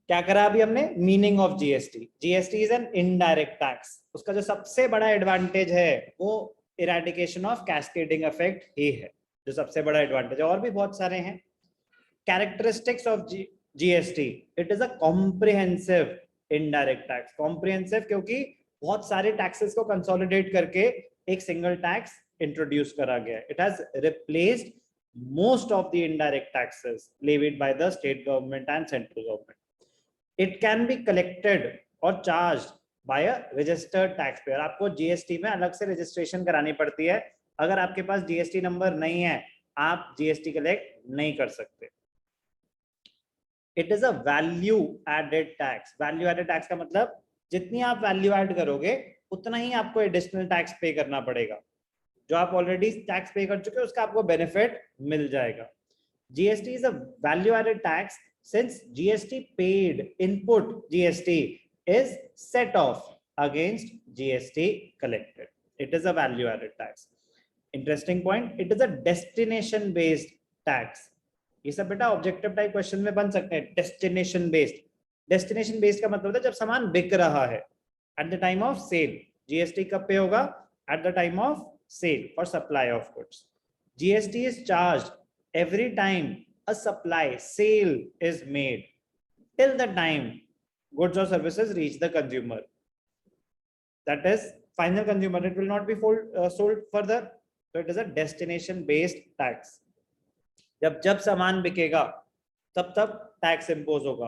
क्या करा अभी हमने, meaning of GST. GST is an indirect tax. उसका जो सबसे बड़ा एडवांटेज है वो इरेडिकेशन ऑफ कैस्केडिंग इफेक्ट ही है, जो सबसे बड़ा एडवांटेज है। और भी बहुत सारे हैं। Characteristics of GST, it is a comprehensive indirect tax. Comprehensive क्योंकि बहुत सारे टैक्सेस को कंसोलिडेट करके एक सिंगल टैक्स इंट्रोड्यूस करा गया। It has replaced most of the indirect taxes levied by the state government and central government. It can be collected or charged by a registered taxpayer. आपको GST में अलग से registration करानी पड़ती है। अगर आपके पास जीएसटी नंबर नहीं है, आप जीएसटी कलेक्ट नहीं कर सकते। It is a value added tax. Value added tax का मतलब जितनी आप वैल्यू ऐड करोगे उतना ही आपको एडिशनल टैक्स पे करना पड़ेगा। जो आप ऑलरेडी टैक्स पे कर चुके हो उसका आपको बेनिफिट मिल जाएगा। GST is a value added tax since GST paid input GST is set off against GST collected. It is a value added tax. Interesting point, it is a destination based tax. ये सब बेटा objective type question में बन सकते हैं। Destination based, destination based का मतलब होता है जब सामान बिक रहा है at the time of sale. GST कब पे होगा, at the time of sale for supply of goods. GST is charged every time a supply sale is made till the time goods or services reach the consumer. That is final consumer. It will not be sold further. So it is a destination based tax. जब सामान बिकेगा तब तब tax impose होगा।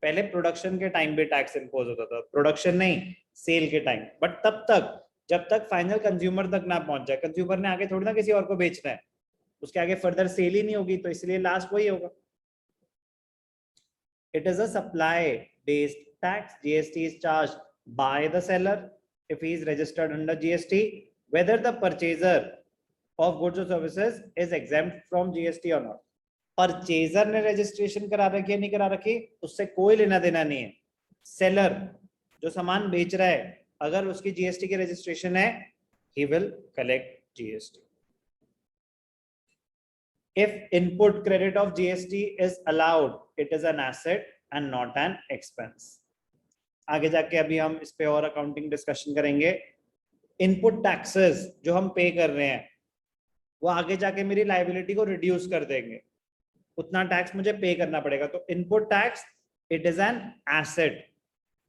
पहले production के time भी tax impose होता था, प्रोडक्शन नहीं सेल के टाइम, बट तब तक जब तक फाइनल कंज्यूमर तक ना पहुंच जाए। कंज्यूमर ने आगे थोड़ी ना किसी और को बेचना है, उसके आगे फर्दर सेल ही नहीं होगी, तो इसलिए लास्ट वही होगा। It is a supply based tax. GST is charged by the seller if he is registered under GST, whether the purchaser of goods or services is exempt from GST or not. Purchaser ने registration करा रखी है नहीं करा रखी उससे कोई लेना देना नहीं है। सेलर जो सामान बेच रहा है अगर उसकी जीएसटी की रजिस्ट्रेशन है, he will collect GST. If input credit of GST is allowed, it is an asset and not an expense. आगे जाके अभी हम इस पे और अकाउंटिंग डिस्कशन करेंगे। इनपुट टैक्सेस जो हम पे कर रहे हैं वो आगे जाके मेरी लायबिलिटी को रिड्यूस कर देंगे, उतना टैक्स मुझे पे करना पड़ेगा। तो input tax it is an asset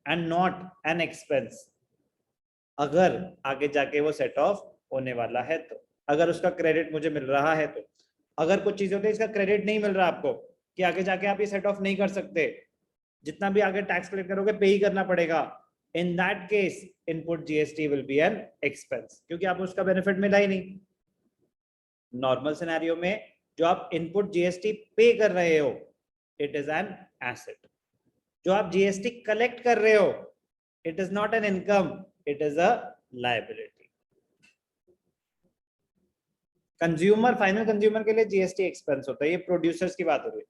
and not an expense. अगर आगे जाके वो सेट ऑफ होने वाला है तो, अगर उसका क्रेडिट मुझे मिल रहा है तो। अगर कुछ चीजें होती है इसका क्रेडिट नहीं मिल रहा आपको कि आगे जाके आप ये सेट ऑफ नहीं कर सकते, जितना भी आगे टैक्स कलेक्ट करोगे पे ही करना पड़ेगा, in that case input GST will B an expense, क्योंकि आपको उसका बेनिफिट मिला ही नहीं। नॉर्मल सिनेरियो में जो आप इनपुट जीएसटी पे कर रहे हो इट इज एन एसेट। जो आप जीएसटी कलेक्ट कर रहे हो it is not an income, it is a liability. Consumer, final consumer के लिए जीएसटी एक्सपेंस होता है। ये प्रोड्यूसर्स की बात हो रही है।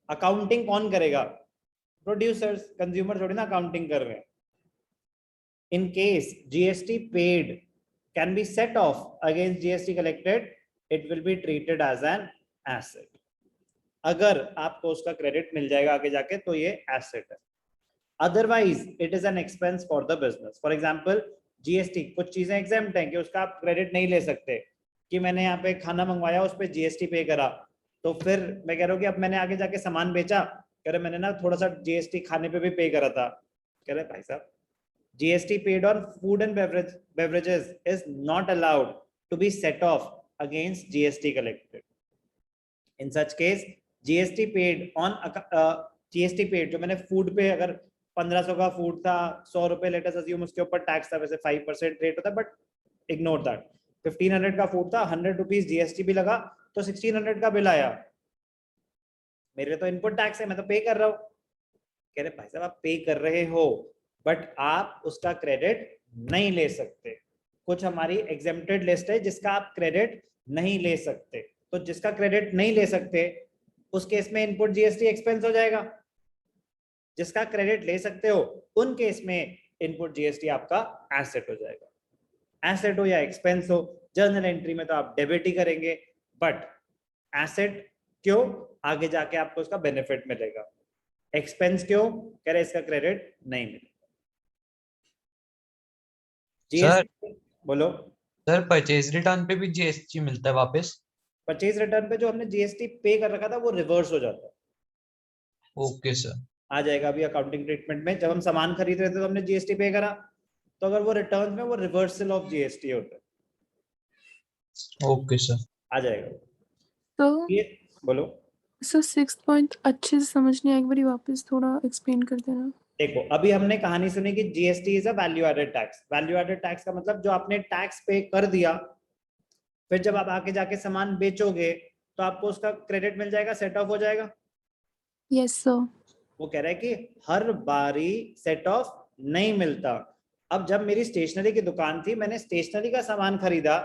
अकाउंटिंग कौन करेगा, प्रोड्यूसर्स, कंज्यूमर थोड़ी ना अकाउंटिंग कर रहे हैं। In case GST paid can be set off against GST collected, it will be treated as an asset. अगर आपको उसका क्रेडिट मिल जाएगा आगे जाके तो ये एसेट है, otherwise it is an expense for the business. For example GST कुछ चीजें एग्जेम्प्ट हैं कि उसका आप क्रेडिट नहीं ले सकते, कि मैंने यहाँ पे खाना मंगवाया उस पर जीएसटी पे करा, तो फिर मैं कह रहा हूँ कि अब मैंने आगे जाके सामान बेचा, कह रहे मैंने ना थोड़ा सा जीएसटी खाने पे भी पे करा था, कह रहे भाई साहब GST paid on food and beverages is not allowed to be set off against GST collected. In such case GST paid on GST paid जो मैंने फूड पे, अगर 1500 का फूड था, 100 रुपए लेट अस अज्यूम उसके ऊपर टैक्स था, वैसे 5% रेट होता है बट इग्नोर दैट। 1500 का फूड था, 100 रुपीज जीएसटी भी लगा तो 1600 का बिल आया, मेरे तो इनपुट टैक्स है, मैं तो पे कर रहा हूँ। कह रहे भाई साहब आप पे कर रहे हो बट आप उसका क्रेडिट नहीं ले सकते। कुछ हमारी एग्जेम्प्टेड लिस्ट है जिसका आप क्रेडिट नहीं ले सकते, तो जिसका क्रेडिट नहीं ले सकते उस केस में इनपुट जीएसटी एक्सपेंस हो जाएगा। जिसका क्रेडिट ले सकते हो उन केस में इनपुट जीएसटी आपका एसेट हो जाएगा। एसेट हो या एक्सपेंस हो, जर्नल एंट्री में तो आप डेबिट ही करेंगे, बट एसेट क्यों, आगे जाके आपको उसका बेनिफिट मिलेगा। एक्सपेंस क्यों? कह रहे इसका क्रेडिट नहीं मिलेगा। सर जीएसटी बोलो। सर परचेज रिटर्न पे भी जीएसटी मिलता है वापस? परचेज रिटर्न पे जो हमने जीएसटी पे कर रखा था वो रिवर्स हो जाता है। Okay sir. आ जाएगा अभी अकाउंटिंग ट्रीटमेंट में। जब हम सामान खरीद रहे थे तो हमने जीएसटी पे करा, तो अगर वो रिटर्न में वो रिवर्सल ऑफ जीएसटी होता है। Okay sir. आ जाएगा तो ये। बोलो। सर 6th पॉइंट अच्छे से समझ नहीं आया, एक बार वापस थोड़ा एक्सप्लेन कर देना। देखो अभी हमने कहानी सुनी कि GST is a value added tax. Value added tax का मतलब जो आपने टैक्स पे कर दिया, फिर जब आप आके जाके सामान बेचोगे तो आपको उसका क्रेडिट मिल जाएगा, सेट ऑफ हो जाएगा। Yes sir. वो कह रहा है कि हर बारी सेट ऑफ नहीं मिलता। अब जब मेरी स्टेशनरी की दुकान थी, मैंने स्टेशनरी का सामान खरीदा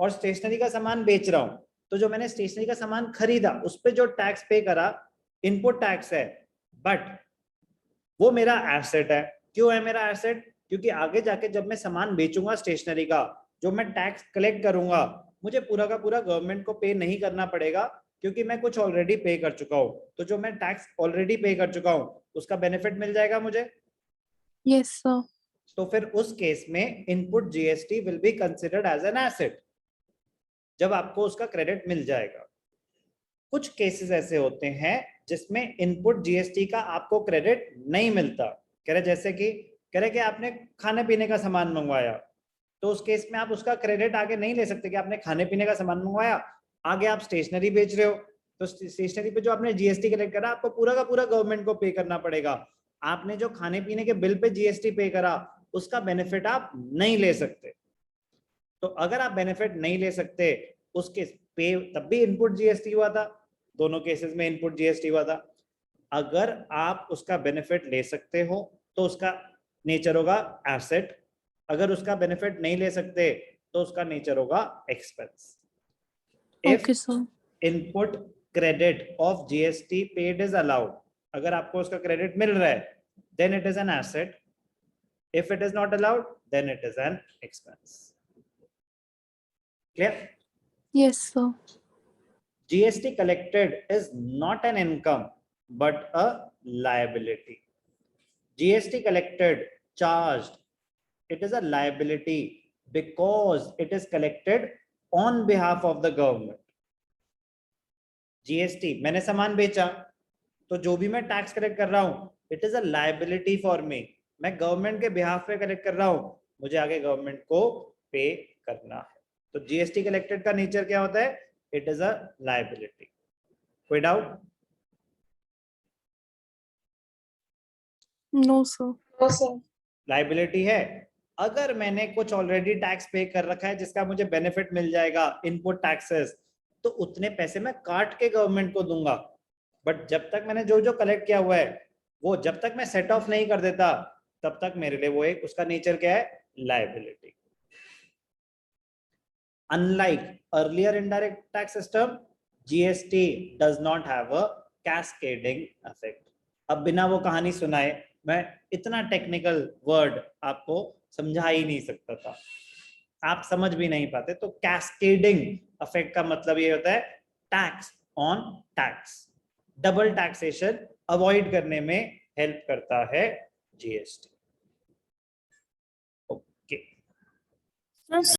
और स्टेशनरी का सामान बेच रहा हूं, तो जो मैंने स्टेशनरी का सामान खरीदा उस पर जो टैक्स पे करा इनपुट टैक्स है, बट वो मेरा एसेट है। क्यों है मेरा एसेट? क्योंकि आगे जाके जब मैं सामान बेचूंगा स्टेशनरी का, जो मैं टैक्स कलेक्ट करूंगा, मुझे पूरा का पूरा गवर्नमेंट को पे नहीं करना पड़ेगा, क्योंकि मैं कुछ ऑलरेडी पे कर चुका हूं। तो जो मैं टैक्स ऑलरेडी पे कर चुका हूं उसका बेनिफिट मिल जाएगा मुझे। Yes sir. तो फिर उस केस में input GST will be considered as an asset, जब आपको उसका क्रेडिट मिल जाएगा। कुछ केसेस ऐसे होते हैं जिसमें इनपुट जीएसटी का आपको क्रेडिट नहीं मिलता। कह रहे जैसे कि कह रहे कि आपने खाने पीने का सामान मंगवाया, तो उस केस में आप उसका क्रेडिट आगे नहीं ले सकते कि आपने खाने पीने का सामान मंगवाया। आगे आप स्टेशनरी बेच रहे हो, तो स्टेशनरी पे जो आपने जीएसटी कलेक्ट करा आपको पूरा का पूरा गवर्नमेंट को पे करना पड़ेगा। आपने जो खाने पीने के बिल पे जीएसटी पे करा उसका बेनिफिट आप नहीं ले सकते। तो अगर आप बेनिफिट नहीं ले सकते, उसके पे तब भी इनपुट जीएसटी हुआ था, दोनों केसेस में इनपुट जीएसटी हुआ था। अगर आप उसका बेनिफिट ले सकते हो तो उसका नेचर होगा एसेट, अगर उसका बेनिफिट नहीं ले सकते तो उसका नेचर होगा expense. Okay sir. Input credit of GST paid is allowed, अगर आपको उसका क्रेडिट मिल रहा है then it is an asset, if it is not allowed then it is an expense. Clear? Yes sir. GST collected is not an income but a liability. GST collected, charged, it is a liability because it is collected on behalf of the government. GST मैंने सामान बेचा तो जो भी मैं tax collect कर रहा हूं it is a liability for me, मैं गवर्नमेंट के बिहाफ पे कलेक्ट कर रहा हूं, मुझे आगे गवर्नमेंट को पे करना है। तो जीएसटी कलेक्टेड का नेचर क्या होता है? It is a liability. कोई डाउट? No sir. लाइबिलिटी है। अगर मैंने कुछ ऑलरेडी टैक्स पे कर रखा है जिसका मुझे बेनिफिट मिल जाएगा इनपुट टैक्सेस, तो उतने पैसे मैं काट के गवर्नमेंट को दूंगा। बट जब तक मैंने जो जो कलेक्ट किया हुआ है वो जब तक मैं सेट ऑफ नहीं कर देता तब तक मेरे लिए वो एक उसका नेचर क्या है? Liability. Unlike earlier indirect tax system, GST does not have a cascading effect. अब बिना वो कहानी सुनाए मैं इतना टेक्निकल वर्ड आपको समझा ही नहीं सकता था, आप समझ भी नहीं पाते। तो कैस्केडिंग इफेक्ट का मतलब ये होता है tax on tax, double taxation avoid करने में हेल्प करता है जीएसटी। ओके।